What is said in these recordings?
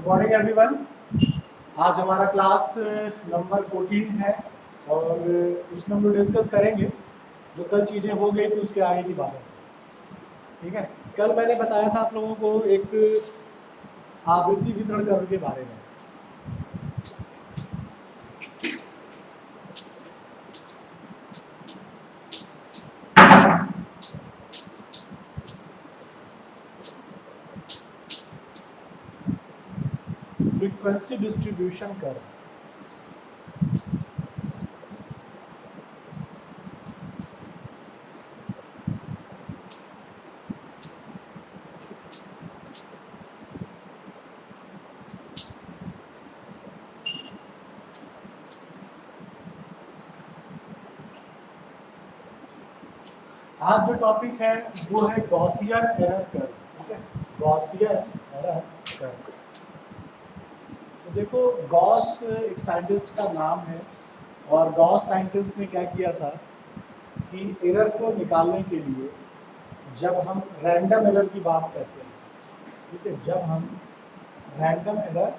Morning everyone. आज हमारा class number 14 है और इसमें हम लोग डिस्कस करेंगे जो कल चीज़ें हो गई थी उसके आगे की बातें। ठीक है, कल मैंने बताया था आप लोगों को एक आवृत्ति वितरण कर्व के बारे में। Frequency distribution curve. आज जो टॉपिक है वो है गॉसियन एरर कर्व। ठीक है, गॉसियन एरर कर्व। तो देखो, गॉस एक साइंटिस्ट का नाम है और गॉस साइंटिस्ट ने क्या किया था कि एरर को निकालने के लिए जब हम रैंडम एरर की बात करते हैं, ठीक है, जब हम रैंडम एरर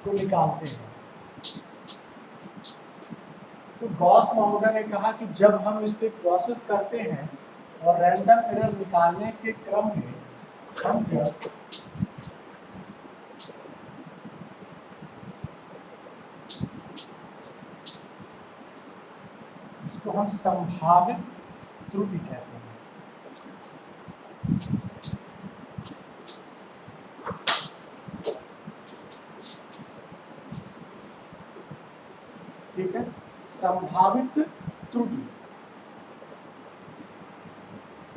को निकालते हैं तो गॉस मॉडल ने कहा कि जब हम इस पे प्रोसेस करते हैं और रैंडम एरर निकालने के क्रम में हम जब इसको हम संभावित त्रुटि कहते हैं। ठीक है, संभावित त्रुटि।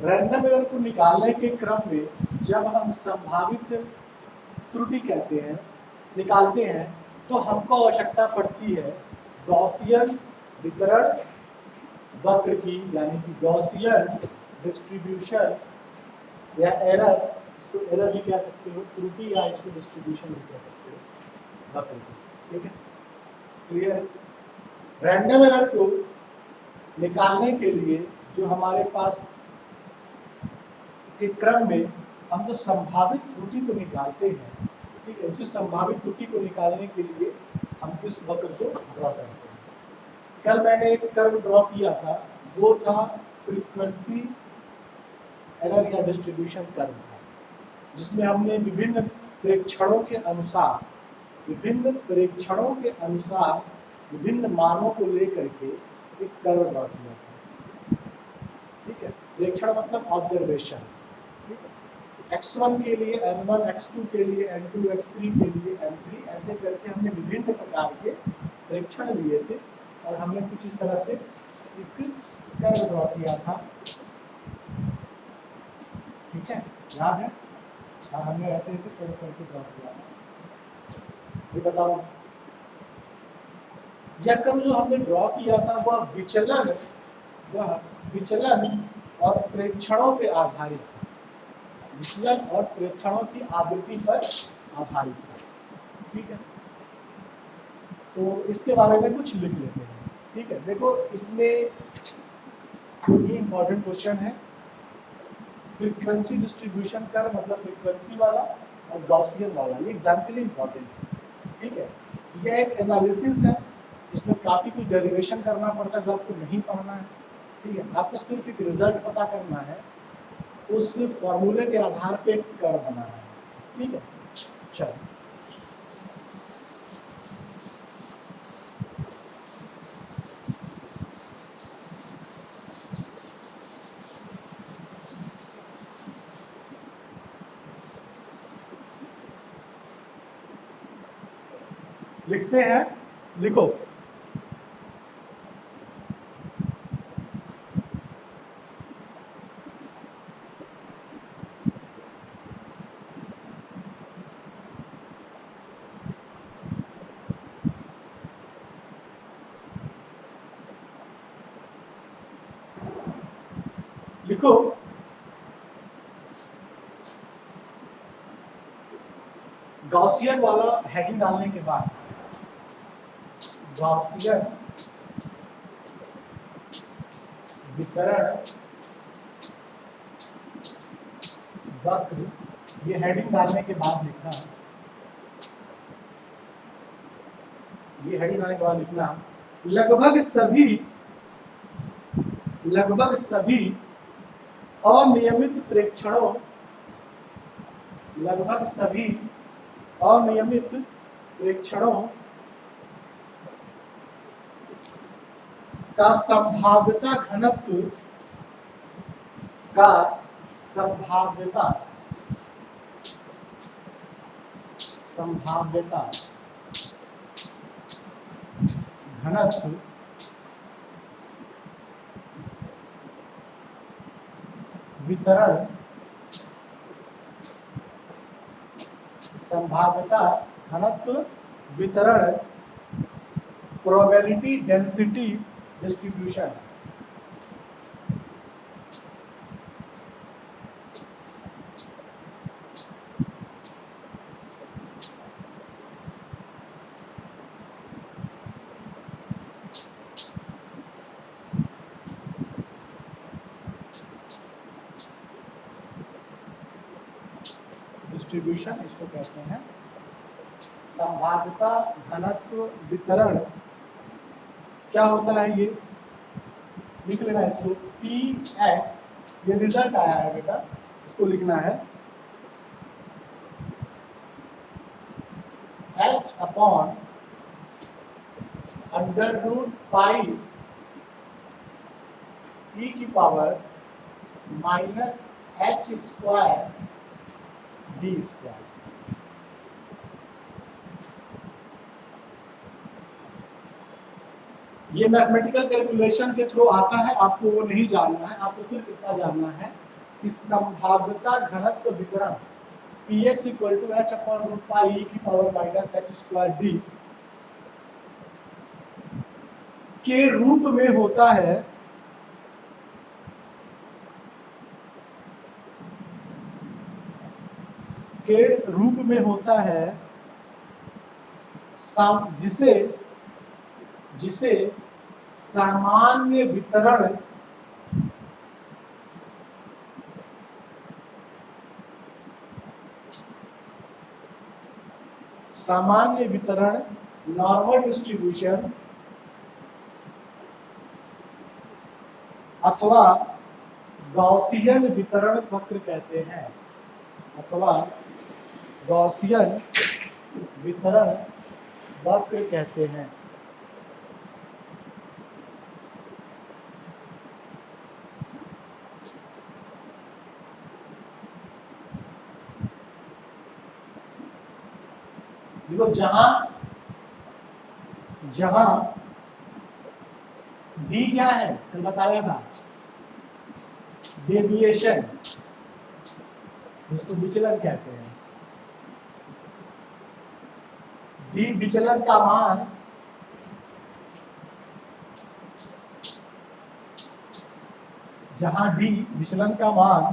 रैंडम एरर को निकालने के क्रम में जब हम संभावित त्रुटि कहते हैं निकालते हैं तो हमको आवश्यकता पड़ती है गॉसियन वितरण वक्र की, यानी कि गॉसियन डिस्ट्रीब्यूशन या एरर, इसको एरर भी कह सकते हो, त्रुटि, या इसको डिस्ट्रीब्यूशन भी कह सकते हो, वक्र की। ठीक है, क्लियर। रैंडम एरर को निकालने के लिए जो हमारे पास के क्रम में हम जो संभावित त्रुटि को निकालते हैं, ठीक है, उस संभावित त्रुटि को निकालने के लिए हम इस वक्र को ड्रॉ करते हैं। कल मैंने एक कर्व ड्रॉ किया था, वो था फ्रीक्वेंसी एरर या डिस्ट्रीब्यूशन कर्व था, जिसमें हमने विभिन्न प्रेक्षणों के अनुसार विभिन्न मानों को लेकर के एक कर्व ड्रॉ किया था। ठीक है, प्रेक्षण मतलब ऑब्जर्वेशन। x1 के लिए n1, x2 के लिए n2, x3 के लिए n3, ऐसे करके हमने विभिन्न प्रकार के प्रेक्षण लिए थे और हमने कुछ इस तरह से एक कर्व ड्रॉ किया था। ठीक है, याद है, और हमने ऐसे ऐसे कर्व करके ड्रॉ किया था। ये बताओ, यह कर्व जो हमने ड्रॉ किया था वह विचलन और प्रेक्षणों पे आधारित था, विचलन और प्रेक्षणों की आवृत्ति पर आधारित है। ठीक है, तो इसके बारे में कुछ लिख लेते हैं। ठीक है, देखो इसमें ये इंपॉर्टेंट क्वेश्चन है, फ्रीक्वेंसी डिस्ट्रीब्यूशन कर मतलब फ्रीक्वेंसी वाला और गॉसियन वाला, ये एग्जाम्पल इंपॉर्टेंट है। ठीक है, यह एक एनालिसिस है, इसमें काफ़ी कुछ डेरिवेशन करना पड़ता है जो आपको नहीं पढ़ना है। ठीक है, आपको सिर्फ एक रिजल्ट पता करना है, उस फॉर्मूले के आधार पे कर्व बनाना है। ठीक है, चलो लिखते हैं, लिखो। लिखो, गॉसियन वाला हेडिंग डालने के बाद गॉसियन वितरण वक्र, ये हेडिंग डालने के बाद लिखना ये हेडिंग आने के बाद लिखना लगभग सभी अनियमित प्रेक्षणों का संभाव्यता घनत्व वितरण प्रोबेबिलिटी डेंसिटी डिस्ट्रीब्यूशन। डिस्ट्रीब्यूशन इसको कहते हैं। संभाव्यता घनत्व वितरण क्या होता है, ये लिख लेना इसको। पी एक्स, ये रिजल्ट आया है बेटा, इसको लिखना है h upon under root pi e की power minus h square d square. ये मैथमेटिकल कैलकुलेशन के थ्रू आता है, आपको वो नहीं जानना है, आपको सिर्फ इतना जानना है कि संभाव्यता घनत्व वितरण Px equal to h upon root pi e की power minus h square d के रूप में होता है जिसे सामान्य वितरण नॉर्मल डिस्ट्रीब्यूशन अथवा गॉसियन वितरण वक्र कहते हैं, देखो जहां डी क्या है, कल बताया था, डेविएशन, जिसको विचलन कहते हैं। डी विचलन का मान जहां डी विचलन का मान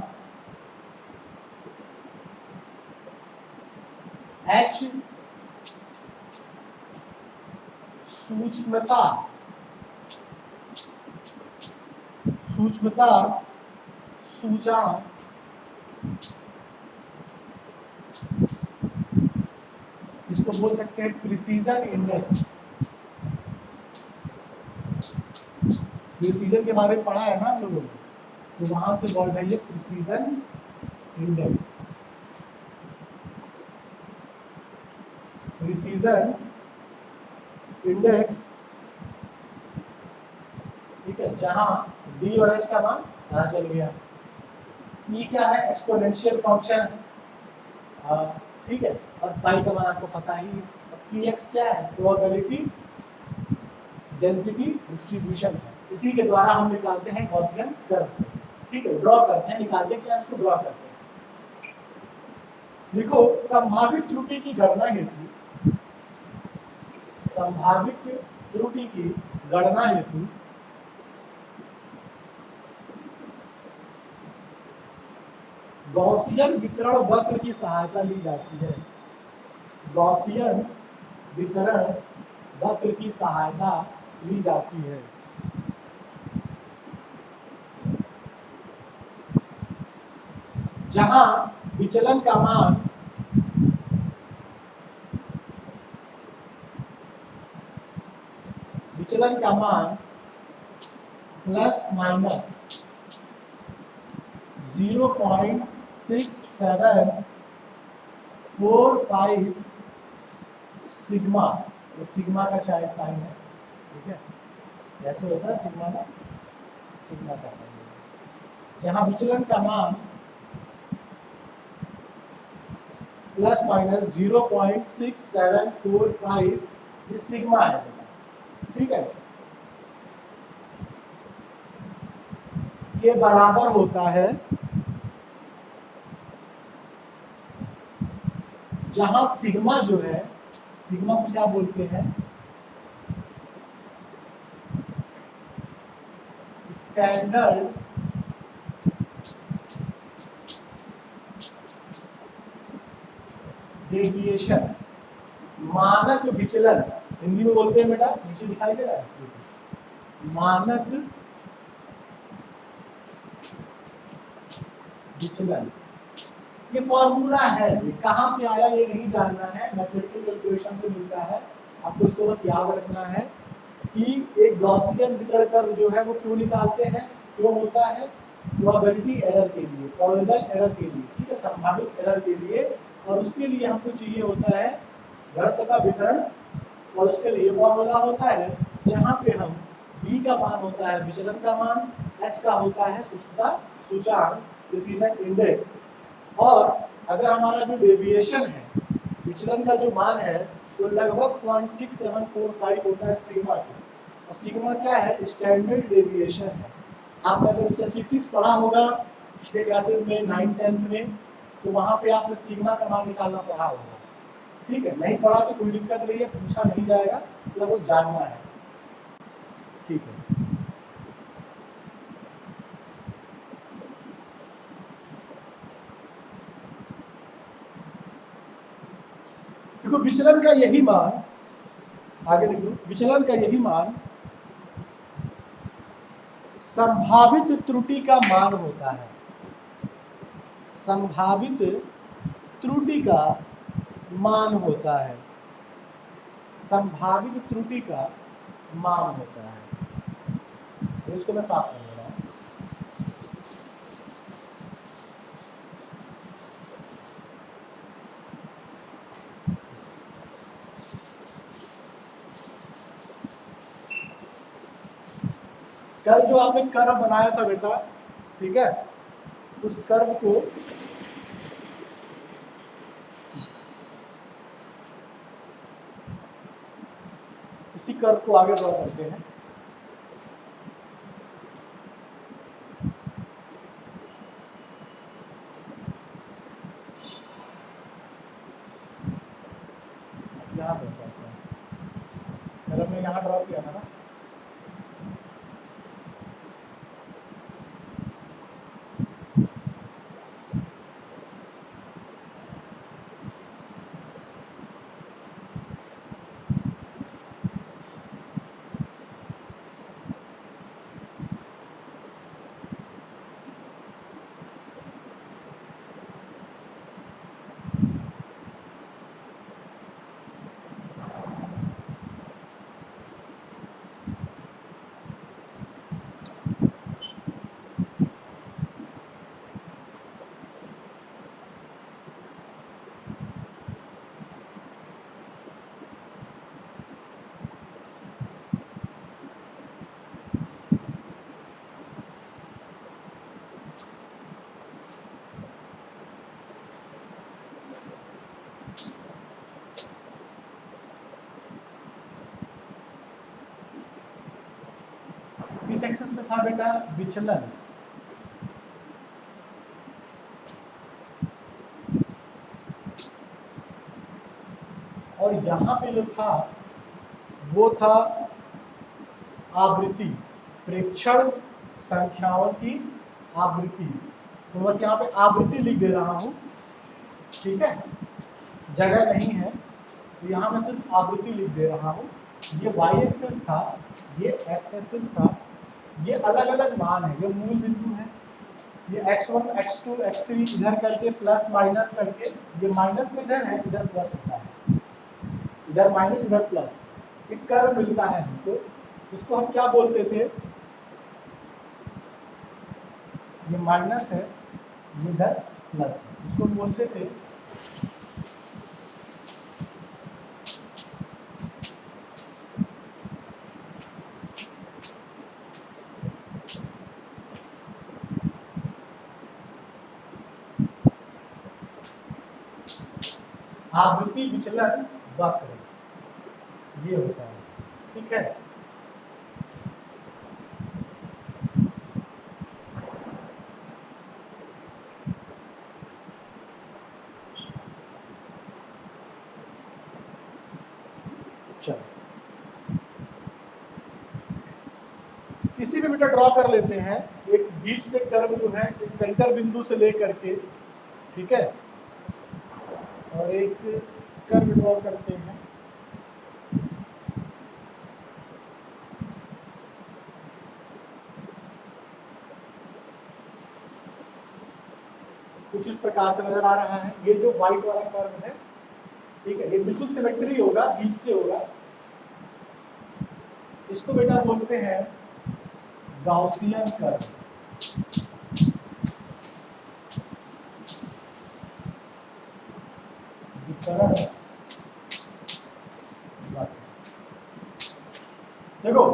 h सूक्ष्मता सूचकांक इसको बोल सकते हैं प्रिसीजन इंडेक्स। प्रिसीजन के बारे में पढ़ा है ना हम लोगों ने, तो वहां से बोल रही है प्रिसीजन इंडेक्स। ठीक है, जहां d और h का मान पता चल गया। e क्या है, एक्सपोनेंशियल फंक्शन है, ठीक है, और पाई का मान आपको पता ही। px क्या है, प्रोबेबिलिटी डेंसिटी डिस्ट्रीब्यूशन है, इसी के द्वारा हम निकालते हैं गॉसियन कर्व। ठीक है, ड्रॉ करते हैं, निकालते हैं क्या, इसको ड्रॉ करते हैं। देखो, संभावित त्रुटि की गणना हेतु गॉसियन वितरण वक्र की सहायता ली जाती है। जहां विचलन का मान विचलन का मान प्लस माइनस 0.6745 सिग्मा, ये सिग्मा का चाहे साइन है, ठीक है, जैसे होता है सिग्मा का, सिग्मा का साइन है, जहां विचलन का मान प्लस माइनस 0.6745 ये सिग्मा है, ठीक है, के बराबर होता है जहां सिग्मा जो है, सिग्मा को क्या बोलते हैं, स्टैंडर्ड डेविएशन, मानक विचलन हिंदी में बोलते हैं बेटा, नीचे दिखाई दे रहा है, मानक विचलन, ये फॉर्मूला है, ये कहां से आया ये नहीं जानना है, मैथमेटिकल कैलकुलेशन से मिलता है, आपको इसको बस याद रखना है कि एक गॉसियन वितरण कर्व जो है वो क्यों निकालते हैं, क्यों होता है, प्रोबेबिलिटी एरर के लिए, प्रोबेबल एरर के लिए, ठीक है, संभावित एरर के लिए, और उसके लिए हमको चाहिए होता है घनत्व का वितरण, और उसके लिए फॉर्मूला होता है जहां पे हम b का मान होता है विचलन का मान, h का होता है सूक्ष्मता सूचकांक, दिस इज एन इंडेक्स, और अगर हमारा जो डेविएशन है, विचलन का जो मान है वो लगभग 0.6745 होता है सिग्मा का, और सिग्मा क्या है, स्टैंडर्ड डेविएशन है। आपने अगर स्टैटिस्टिक्स पढ़ा होगा पिछले क्लासेस में 9th-10th में, तो वहां पे आपने सिग्मा का मान निकालना पढ़ा होगा, ठीक है, नहीं पढ़ा तो कोई दिक्कत नहीं है, पूछा नहीं जाएगा, तो वो जानना है, ठीक है। देखो विचलन का यही मान, आगे देखो, विचलन का यही मान संभावित त्रुटि का मान होता है, संभावित त्रुटि का मान होता है, संभावित त्रुटि का मान होता है, इसको मैं साफ कर दे रहा हूं। कल जो आपने कर्व बनाया था बेटा, ठीक है, उस कर्व को उसी कर्व को आगे ड्रॉ करते हैं। यहाँ ड्रॉ करते हैं, कर्व में यहाँ ड्रॉ किया था ना, इस एक्सिस में था बेटा विचलन, और यहाँ पे जो था वो था आवृत्ति, प्रेक्षण संख्याओं की आवृत्ति, तो बस यहाँ पे आवृत्ति लिख दे रहा हूँ, ठीक है, जगह नहीं है तो यहाँ मैं सिर्फ आवृत्ति लिख दे रहा हूँ। ये y एक्सिस था, ये x एक्सिस था, ये अलग अलग मान है, ये मूल बिंदु है, ये x1 x2 x3 इधर करके प्लस माइनस करके, ये माइनस में इधर है, इधर प्लस होता है, इधर माइनस इधर प्लस, एक कर्व मिलता है हमको, इसको हम क्या बोलते थे, ये माइनस है, ये इधर प्लस है, इसको हम बोलते थे आवृत्ति विचलन वक्र, ये होता है। ठीक है, चलो किसी भी बेटा ड्रॉ कर लेते हैं, एक बीच से कर्व जो है इस सेंटर बिंदु से लेकर के, ठीक है, और एक कर्व ड्रॉ करते हैं, कुछ इस प्रकार से नजर आ रहा है। ये जो व्हाइट वाला कर्व है, ठीक है, ये बिल्कुल सिमेट्री होगा, बीच से होगा। इसको बेटा बोलते हैं गॉसियन कर्व। देखो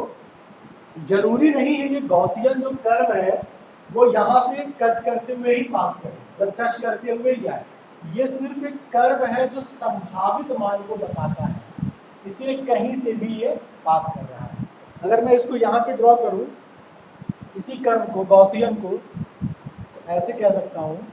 जरूरी नहीं है ये गॉसियन जो कर्व है वो यहाँ से कट करते हुए ही पास करे, जब टच करते हुए ही जाए। ये सिर्फ एक कर्व है जो संभावित मान को बताता है, इसलिए कहीं से भी ये पास कर रहा है। अगर मैं इसको यहाँ पे ड्रॉ करूँ, इसी कर्व को, गॉसियन को, ऐसे कह सकता हूँ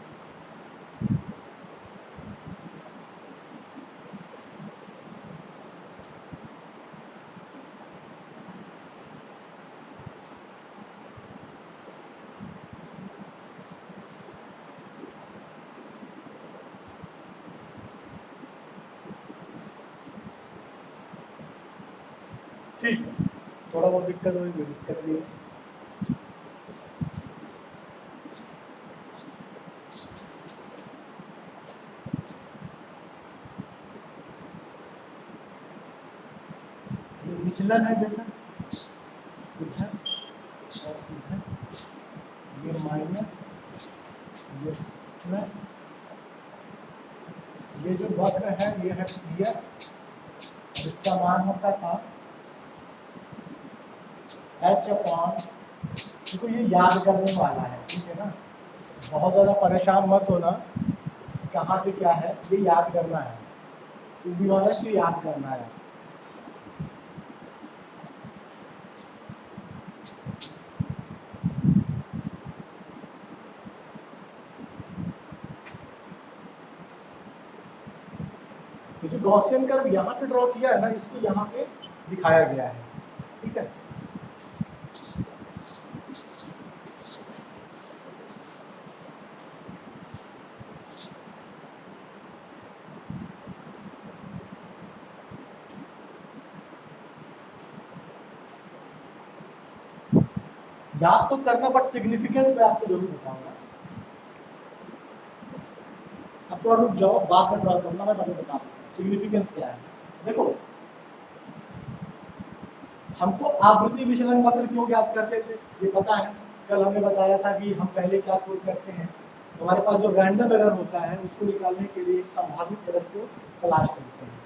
ठीक है, थोड़ा बहुत दिक्कत हुई, कोई दिक्कत नहीं है। विचलन है बेटा, इधर और इधर, ये माइनस, ये प्लस, ये जो वक्र है ये है px, इसका मान होता था h अपॉन, देखो ये याद करने वाला है, ठीक है ना, बहुत ज़्यादा परेशान मत होना कहाँ से क्या है, ये याद करना है, टू बी ऑनेस्ट ये याद करना है। जो गॉसियन कर्व यहाँ पे ड्रॉ किया है ना, इसको यहाँ पे दिखाया गया है, ठीक है। याद तो करना, बट सिग्निफिकेंस मैं आपको जरूर बताऊंगा। अब तो रुक जाओ, बाद में ड्रॉ करना, मैं तुम्हें बता दूंगा सिग्निफिकेंस क्या है। देखो हमको आवृत्ति विचलन वक्र क्यों याद करते थे ये पता है, कल हमने बताया था कि हम पहले क्या करते हैं, हमारे पास जो रैंडम एरर होता है उसको निकालने के लिए एक संभावित एरर को तलाश करते हैं।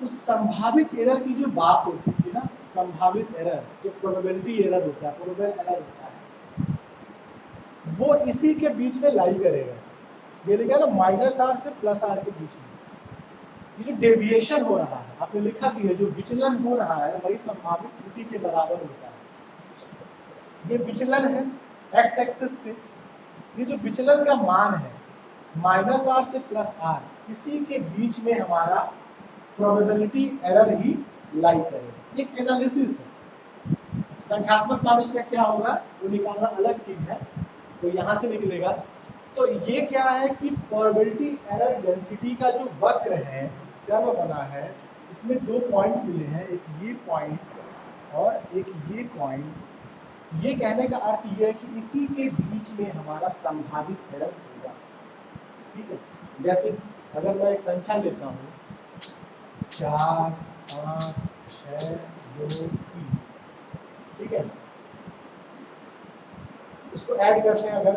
उस संभावित एरर की जो बात होती थी ना, संभावित एरर जो प्रोबेबिलिटी एरर होता है, प्रोबेबल एरर होता है, वो इसी के बीच में लाई करेगा। ये लिखा है ना -r से +r के बीच में, ये जो डेविएशन हो रहा है, आपने लिखा कि है जो विचलन हो रहा है वही संभावित त्रुटि के बराबर होता है। ये विचलन है x एक्सिस पे, ये जो विचलन का मान है -r से +r, इसी के बीच में हमारा प्रोबेबिलिटी एरर ही लाई करेगा। एक एनालिसिस है, संख्यात्मक मान उसका क्या होगा वो निकालना अलग चीज है, तो यहाँ से निकलेगा। तो ये क्या है कि प्रोबेबिलिटी एरर डेंसिटी का जो वक्र है, कर्व बना है, इसमें दो पॉइंट मिले हैं, एक ये पॉइंट और एक ये पॉइंट। ये कहने का अर्थ ये है कि इसी के बीच में हमारा संभावित एरर होगा, ठीक है। जैसे अगर मैं एक संख्या लेता हूँ 4 5 6 2 3, ठीक है, इसको ऐड करते हैं अगर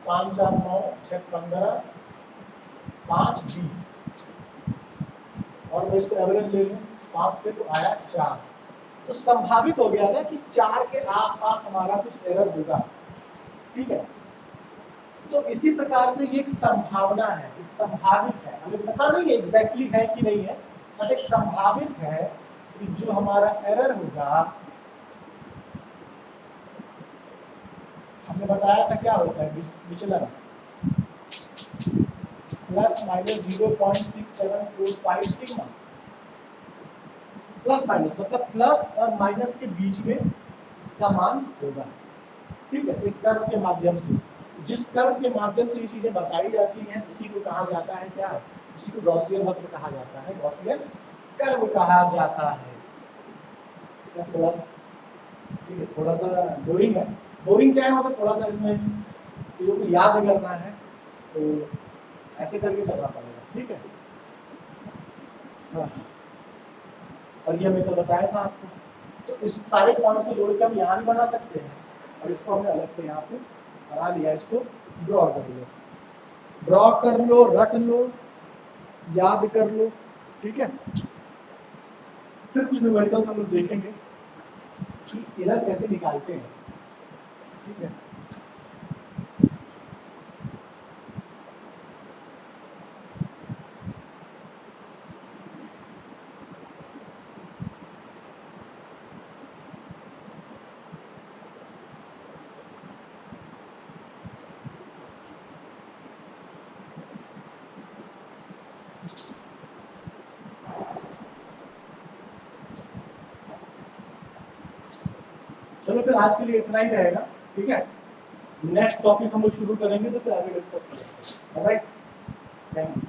5 4 9 6 15 5 20 और मैं इसको एवरेज ले लूं 5 से तो आया 4, तो संभावित हो गया ना कि 4 के आसपास हमारा कुछ एरर होगा। ठीक है, तो इसी प्रकार से ये एक संभावना है, एक संभावित है, हमें पता नहीं है एग्जैक्टली है कि नहीं है, बट एक संभावित है कि जो हमारा एरर होगा, हमने बताया था क्या होता है विचलन plus minus 0.6745 sigma, plus minus मतलब प्लस और माइनस के बीच में इसका मान होगा। ठीक है, एक कर्व के माध्यम से, जिस कर्व के माध्यम से ये चीजें बताई जाती हैं उसी को कहा जाता है क्या, उसी को गॉसियन वक्र कहा जाता है, गॉसियन कर्व कहा जाता है। थोड़ा ठीक है, थोड़ा सा बोरिंग है, बोरिंग क्या है मतलब थोड़ा सा इसमें चीजों को याद करना है, तो ऐसे करके चलना पड़ेगा। ठीक है, हाँ, और ये मैंने बताया था आपको, तो इस सारे पॉइंट्स को जोड़ के हम यहाँ भी बना सकते हैं, और इसको हमने अलग से यहाँ पे बना लिया, इसको ड्रॉ कर लो, ड्रॉ कर लो, रख लो, याद कर लो। ठीक है, फिर कुछ न्यूमेरिकल्स हम लोग देखेंगे कि एरर कैसे निकालते हैं। ठीक है, चलो फिर आज के लिए इतना ही रहेगा। ठीक है, नेक्स्ट टॉपिक हम लोग शुरू करेंगे तो फिर आगे डिस्कस करेंगे। Alright, thank you.